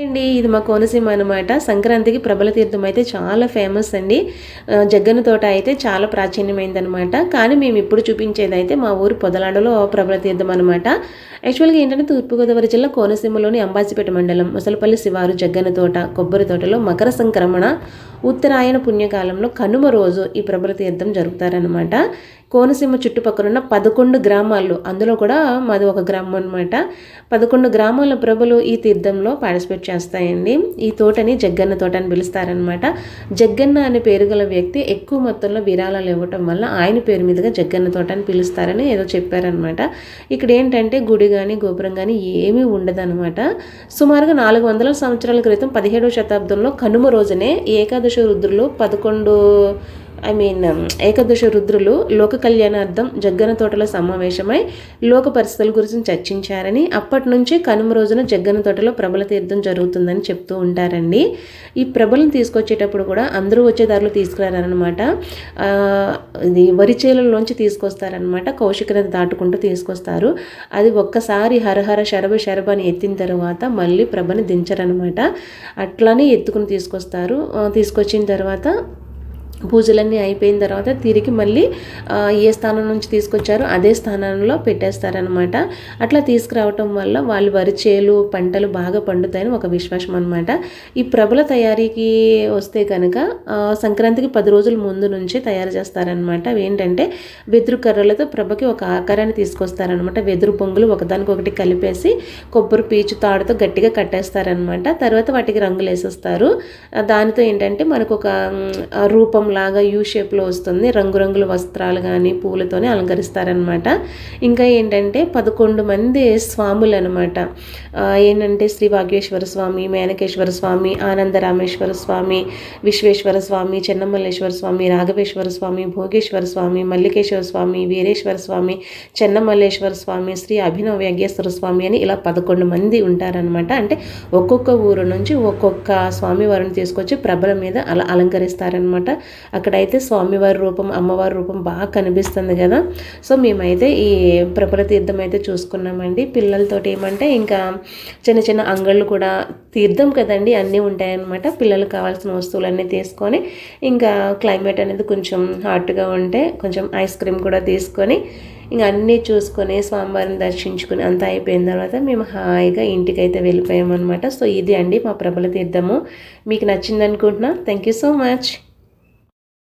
అండి ఇది మా కోనసీమ అనమాట. సంక్రాంతికి ప్రబల తీర్థం అయితే చాలా ఫేమస్ అండి. జగ్గన్న తోట అయితే చాలా ప్రాచీనమైందనమాట. కానీ మేము ఇప్పుడు చూపించేది అయితే మా ఊరు పొదలాడలో ప్రబల తీర్థం అనమాట. యాక్చువల్గా ఏంటంటే తూర్పుగోదావరి జిల్లా కోనసీమలోని అంబాజీపేట మండలం ముసలపల్లి శివారు జగ్గన్న తోట కొబ్బరి తోటలో మకర సంక్రమణ ఉత్తరాయణ పుణ్యకాలంలో కనుమ రోజు ఈ ప్రబల తీర్థం జరుపుతారనమాట. కోనసీమ చుట్టుపక్కల 11 గ్రామాల్లో, అందులో కూడా మాది ఒక గ్రామం అనమాట. 11 గ్రామాల ప్రభలు ఈ తీర్థంలో పార్టిసిపేట్ చేస్తాయండి. ఈ తోటని జగ్గన్న తోట అని పిలుస్తారనమాట. జగ్గన్న అనే పేరు గల వ్యక్తి ఎక్కువ మొత్తంలో విరాళాలు ఇవ్వటం వల్ల ఆయన పేరు మీదుగా జగ్గన్న తోట అని పిలుస్తారని ఏదో చెప్పారనమాట. ఇక్కడ ఏంటంటే గుడి కానీ గోపురం కానీ ఏమీ ఉండదనమాట. సుమారుగా 400 సంవత్సరాల క్రితం 17వ శతాబ్దంలో కనుమ రోజునే ఏకాదశ రుద్రులు ఏకాదశ రుద్రులు లోక కళ్యాణార్థం జగ్గన్న తోటలో సమావేశమై లోక పరిస్థితుల గురించి చర్చించారని, అప్పటి నుంచి కనుమ రోజున జగ్గన్న తోటలో ప్రబల తీర్థం జరుగుతుందని చెప్తూ ఉంటారండి. ఈ ప్రభలను తీసుకొచ్చేటప్పుడు కూడా అందరూ వచ్చే దారిలో తీసుకురారనమాట. ఇది వరి చేలలోంచి తీసుకొస్తారనమాట. కౌశిక నది దాటుకుంటూ తీసుకొస్తారు. అది ఒక్కసారి హరహర శరభ శరభ అని ఎత్తిన తర్వాత మళ్ళీ ప్రభని దించరనమాట. అట్లానే ఎత్తుకుని తీసుకొచ్చిన తర్వాత పూజలన్నీ అయిపోయిన తర్వాత తిరిగి మళ్ళీ ఏ స్థానం నుంచి తీసుకొచ్చారో అదే స్థానంలో పెట్టేస్తారనమాట. అట్లా తీసుకురావటం వల్ల వాళ్ళు వరిచేలు పంటలు బాగా పండుతాయని ఒక విశ్వాసం అనమాట. ఈ ప్రభల తయారీకి వస్తే కనుక సంక్రాంతికి 10 రోజుల ముందు నుంచి తయారు చేస్తారనమాట. అవి ఏంటంటే వెదురు కర్రలతో ప్రభకి ఒక ఆకారాన్ని తీసుకొస్తారనమాట. వెదురు పొంగులు ఒకదానికొకటి కలిపేసి కొబ్బరి పీచు తాడుతో గట్టిగా కట్టేస్తారనమాట. తర్వాత వాటికి రంగులు వేసేస్తారు. దానితో ఏంటంటే మనకు ఒక రూపం లాగా యూ షేప్లో వస్తుంది. రంగురంగుల వస్త్రాలు కానీ పూలతోనే అలంకరిస్తారనమాట. ఇంకా ఏంటంటే 11 మంది స్వాములు అనమాట. ఏంటంటే శ్రీ వాగ్యేశ్వర స్వామి, మేనకేశ్వర స్వామి, ఆనందరామేశ్వర స్వామి, విశ్వేశ్వర స్వామి, చెన్నమల్లేశ్వర స్వామి, రాఘవేశ్వర స్వామి, భోగేశ్వర స్వామి, మల్లికేశ్వర స్వామి, వీరేశ్వర స్వామి, చెన్నమల్లేశ్వర స్వామి, శ్రీ అభినవ యజ్ఞేశ్వర స్వామి అని ఇలా 11 మంది ఉంటారనమాట. అంటే ఒక్కొక్క ఊరు నుంచి ఒక్కొక్క స్వామివారిని తీసుకొచ్చి ప్రభల మీద అలా అలంకరిస్తారనమాట. అక్కడైతే స్వామివారి రూపం, అమ్మవారి రూపం బాగా కనిపిస్తుంది కదా. సో మేమైతే ఈ ప్రబల తీర్థం అయితే చూసుకున్నామండి. పిల్లలతోటి ఏమంటే ఇంకా చిన్న చిన్న అంగళ్ళు కూడా, తీర్థం కదండి అన్నీ ఉంటాయన్నమాట. పిల్లలకు కావాల్సిన వస్తువులన్నీ తీసుకొని ఇంకా క్లైమేట్ అనేది కొంచెం హాట్గా ఉంటే కొంచెం ఐస్ క్రీమ్ కూడా తీసుకొని ఇంకా అన్నీ చూసుకొని స్వామివారిని దర్శించుకుని అంతా అయిపోయిన తర్వాత మేము హాయిగా ఇంటికైతే వెళ్ళిపోయామన్నమాట. సో ఇది అండి మా ప్రబల తీర్థము. మీకు నచ్చింది అనుకుంటున్నా. Thank you so much.